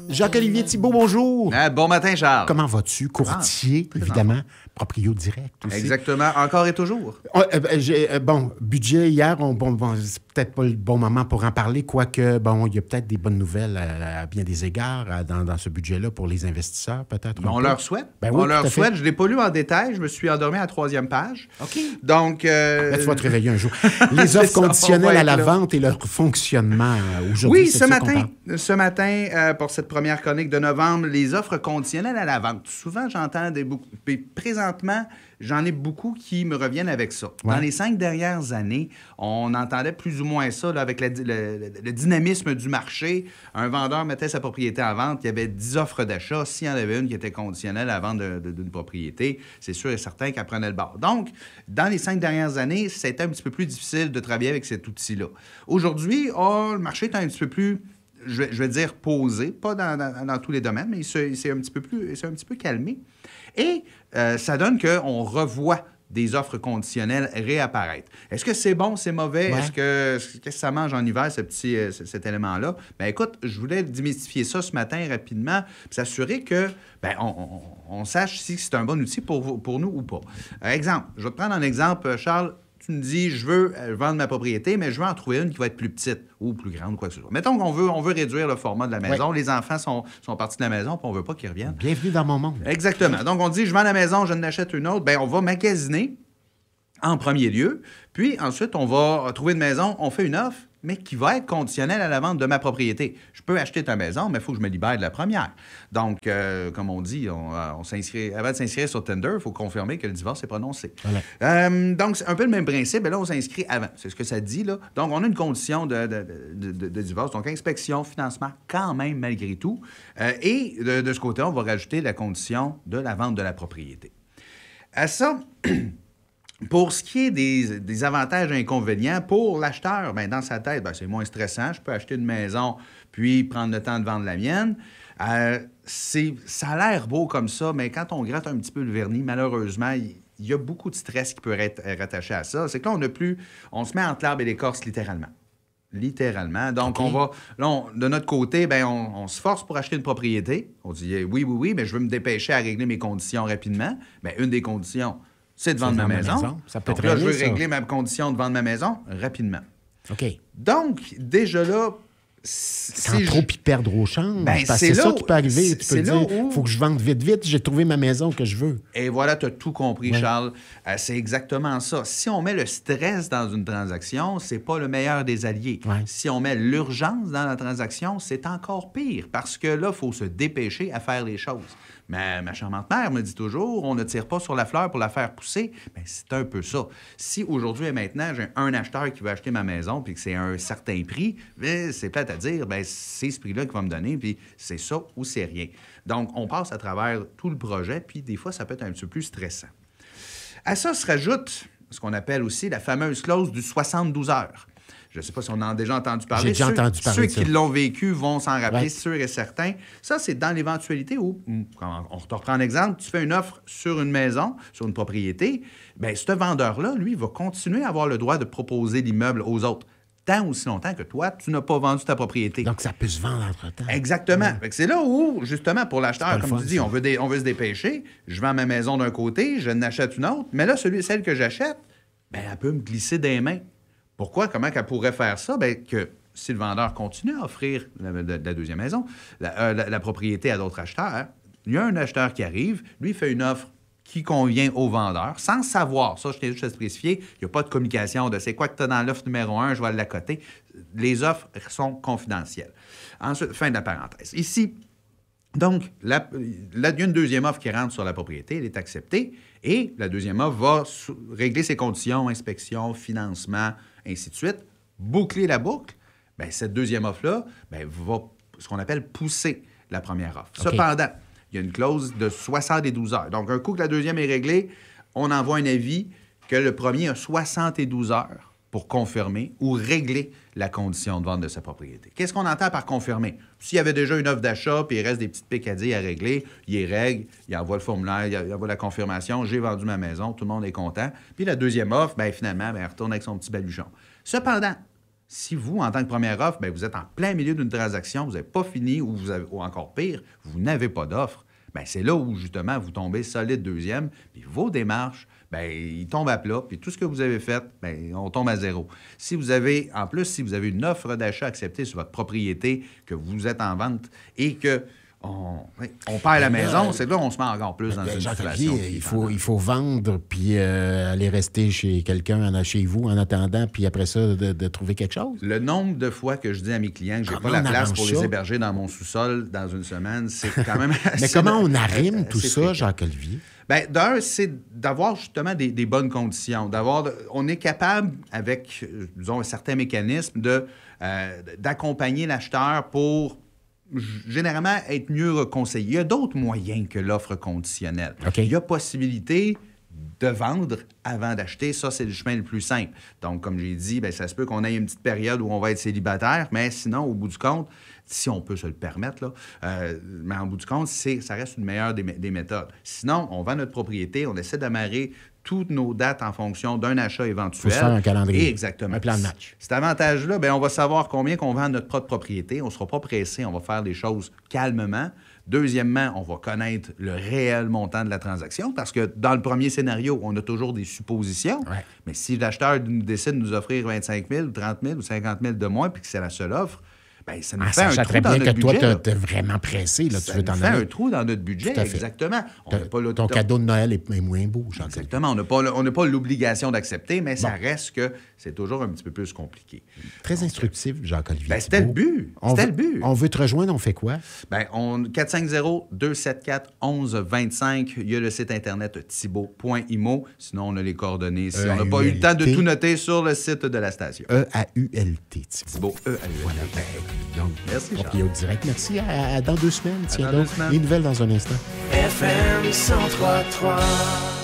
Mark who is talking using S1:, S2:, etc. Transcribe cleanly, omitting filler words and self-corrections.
S1: Jacques-Olivier Thibault, bonjour.
S2: Bon matin, Charles.
S1: Comment vas-tu? Courtier, évidemment. Proprio direct aussi.
S2: Exactement, encore et toujours.
S1: Bon, budget hier, c'est peut-être pas le bon moment pour en parler, quoique, bon, il y a peut-être des bonnes nouvelles à bien des égards dans ce budget-là pour les investisseurs, peut-être.
S2: On leur souhaite.
S1: Ben oui,
S2: on leur souhaite.
S1: fait.
S2: Je ne l'ai pas lu en détail. Je me suis endormi à la 3e page.
S1: OK.
S2: Donc.
S1: Là, tu vas te réveiller un jour. Les offres conditionnelles à la vente et leur fonctionnement aujourd'hui.
S2: Oui, ce matin, pour cette première chronique de novembre, les offres conditionnelles à la vente. Souvent, j'entends beaucoup. Présentement, j'en ai beaucoup qui me reviennent avec ça.
S1: Ouais.
S2: Dans les 5 dernières années, on entendait plus ou moins ça là, avec le dynamisme du marché. Un vendeur mettait sa propriété en vente, il y avait 10 offres d'achat. S'il y en avait une qui était conditionnelle à la vente d'une propriété, c'est sûr et certain qu'elle prenait le bord. Donc, dans les 5 dernières années, c'était un petit peu plus difficile de travailler avec cet outil-là. Aujourd'hui, le marché est un petit peu plus... Je vais dire posé, pas dans tous les domaines, mais il s'est un petit peu calmé. Et ça donne qu'on revoit des offres conditionnelles réapparaître. Est-ce que c'est bon, c'est mauvais?
S1: Ouais.
S2: Qu'est-ce que ça mange en hiver, cet élément-là? Bien, écoute, je voulais démystifier ça ce matin rapidement, puis s'assurer que on sache si c'est un bon outil pour nous ou pas. Exemple, je vais te prendre un exemple, Charles. Tu me dis, je veux vendre ma propriété, mais je veux en trouver une qui va être plus petite ou plus grande, quoi que ce soit. Mettons qu'on veut réduire le format de la maison.
S1: Oui.
S2: Les enfants sont partis de la maison, puis on ne veut pas qu'ils reviennent.
S1: Bienvenue dans mon monde.
S2: Exactement. Donc, on dit, je vends la maison, je n'achète une autre. Bien, on va magasiner en premier lieu. Puis, ensuite, on va trouver une maison, on fait une offre, mais qui va être conditionnelle à la vente de ma propriété. Je peux acheter ta maison, mais il faut que je me libère de la première. Donc, comme on dit, on s'inscrit, avant de s'inscrire sur Tinder, il faut confirmer que le divorce est prononcé.
S1: Voilà.
S2: Donc, c'est un peu le même principe. Et là, on s'inscrit avant. C'est ce que ça dit, là. Donc, on a une condition de divorce. Donc, inspection, financement, quand même, malgré tout. Et de ce côté, on va rajouter la condition de la vente de la propriété. À ça... Pour ce qui est des avantages et inconvénients, pour l'acheteur, bien, dans sa tête, bien, c'est moins stressant. Je peux acheter une maison, puis prendre le temps de vendre la mienne. Ça a l'air beau comme ça, mais quand on gratte un petit peu le vernis, malheureusement, il y a beaucoup de stress qui peut être rattaché à ça. C'est que là, on se met entre l'arbre et l'écorce, littéralement. Littéralement. Donc,
S1: okay.
S2: De notre côté, bien, on se force pour acheter une propriété. On dit oui, mais je veux me dépêcher à régler mes conditions rapidement. Bien, une des conditions... c'est de vendre ma maison.
S1: Ça peut
S2: Donc là, je veux régler ma condition de vendre ma maison rapidement.
S1: OK.
S2: Donc, déjà là...
S1: Sans trop y perdre au change.
S2: Ben,
S1: c'est ça qui peut arriver. Tu peux dire,
S2: il
S1: faut que je vende vite, j'ai trouvé ma maison que je veux.
S2: Et voilà, tu as tout compris,
S1: ouais.
S2: Charles. C'est exactement ça. Si on met le stress dans une transaction, c'est pas le meilleur des alliés.
S1: Ouais.
S2: Si on met l'urgence dans la transaction, c'est encore pire, parce que là, il faut se dépêcher à faire les choses. Mais ma charmante mère me dit toujours, on ne tire pas sur la fleur pour la faire pousser. Bien, c'est un peu ça. Si aujourd'hui et maintenant, j'ai un acheteur qui veut acheter ma maison puis que c'est un certain prix, bien, c'est plate à dire, bien, c'est ce prix-là qu'il va me donner, puis c'est ça ou c'est rien. Donc, on passe à travers tout le projet, puis des fois, ça peut être un petit peu plus stressant. À ça se rajoute ce qu'on appelle aussi la fameuse clause du 72 heures. Je ne sais pas si on en a déjà entendu parler.
S1: J'ai déjà entendu parler de ça.
S2: Ceux qui l'ont vécu vont s'en rappeler,
S1: ouais.
S2: sûr et certain. Ça, c'est dans l'éventualité où, on te reprend un exemple, tu fais une offre sur une maison, sur une propriété, bien, ce vendeur-là, lui, va continuer à avoir le droit de proposer l'immeuble aux autres, tant aussi longtemps que toi, tu n'as pas vendu ta propriété.
S1: Donc, ça peut se vendre entre-temps.
S2: Exactement. Ouais. C'est là où, justement, pour l'acheteur, comme tu dis,
S1: ça.
S2: on veut se dépêcher. Je vends ma maison d'un côté, je n'achète une autre, mais là, celle que j'achète, bien, elle peut me glisser des mains. Pourquoi? Comment qu'elle pourrait faire ça? Bien, que si le vendeur continue à offrir la deuxième maison, la propriété à d'autres acheteurs, il y a un acheteur qui arrive, lui fait une offre qui convient au vendeur, sans savoir. Ça, je tiens juste à spécifier, il n'y a pas de communication de c'est quoi que tu as dans l'offre numéro 1, je vais l'accoter. Les offres sont confidentielles. Ensuite, fin de la parenthèse. Ici, donc, il y a une deuxième offre qui rentre sur la propriété, elle est acceptée, et la deuxième offre va régler ses conditions, inspection, financement, ainsi de suite, boucler la boucle. Bien, cette deuxième offre-là va, ce qu'on appelle, pousser la première offre.
S1: Okay.
S2: Cependant, il y a une clause de 72 heures. Donc, un coup que la deuxième est réglée, on envoie un avis que le premier a 72 heures pour confirmer ou régler la condition de vente de sa propriété. Qu'est-ce qu'on entend par confirmer? S'il y avait déjà une offre d'achat puis il reste des petites picadilles à régler, il les règle, il envoie le formulaire, il envoie la confirmation, j'ai vendu ma maison, tout le monde est content. Puis la deuxième offre, bien, finalement, elle retourne avec son petit baluchon. Cependant, Si vous, en tant que première offre, bien, vous êtes en plein milieu d'une transaction, vous n'avez pas fini ou encore pire, vous n'avez pas d'offre, bien, c'est là où, justement, vous tombez solide deuxième, puis vos démarches, bien, ils tombent à plat, puis tout ce que vous avez fait, bien, on tombe à zéro. Si vous avez une offre d'achat acceptée sur votre propriété, que vous êtes en vente et que on perd la maison, c'est là qu'on se met encore plus dans une situation.
S1: Il faut vendre, puis aller rester chez quelqu'un, chez vous, en attendant, puis après ça, de trouver quelque chose.
S2: Le nombre de fois que je dis à mes clients que je n'ai pas la place pour les héberger dans mon sous-sol dans une semaine, c'est quand même assez...
S1: Mais comment on arrime tout ça, Jacques-Olivier?
S2: Bien, d'un, c'est d'avoir justement des bonnes conditions. On est capable, avec, disons, un certain mécanisme, d'accompagner l'acheteur pour généralement être mieux conseillé. Il y a d'autres moyens que l'offre conditionnelle.
S1: Okay.
S2: Il y a possibilité de vendre avant d'acheter. Ça, c'est le chemin le plus simple. Donc, comme j'ai dit, bien, ça se peut qu'on ait une petite période où on va être célibataire, mais sinon, au bout du compte, si on peut se le permettre, là, mais en bout du compte, ça reste une meilleure des méthodes. Sinon, on vend notre propriété, on essaie d'amarrer toutes nos dates en fonction d'un achat éventuel.
S1: Il faut se faire un calendrier.
S2: Exactement.
S1: Un plan de match.
S2: Cet avantage-là, bien, on va savoir combien qu'on vend notre propre propriété. On ne sera pas pressé, on va faire les choses calmement. Deuxièmement, on va connaître le réel montant de la transaction parce que dans le premier scénario, on a toujours des suppositions.
S1: Ouais.
S2: Mais si l'acheteur décide de nous offrir 25 000, 30 000 ou 50 000 de moins puis que c'est la seule offre, bien, ça nous fait un trou dans notre budget.
S1: Ça très bien que toi, tu es vraiment pressé. Là,
S2: ça nous fait un trou dans notre budget, exactement.
S1: Ton cadeau de Noël est moins beau, Jean-Claude.
S2: Exactement. On n'a pas l'obligation d'accepter, mais ça reste que c'est toujours un petit peu plus compliqué.
S1: Très instructif, Jacques-Olivier.
S2: Bien, c'était le but. C'était le but.
S1: On veut te rejoindre, on fait quoi?
S2: Bien, 450-274-1125. Il y a le site Internet thibault.imo. Sinon, on a les coordonnées. Si on n'a pas eu le temps de tout noter sur le site de la station.
S1: E-A-U-L-T,
S2: Thibault. E-A-U-L-T.
S1: Voilà. Donc,
S2: merci,
S1: Proprio Direct. Merci. Dans 2 semaines. Tiens
S2: dans
S1: donc.
S2: 2 semaines.
S1: Les nouvelles dans un instant.
S3: FM 103.3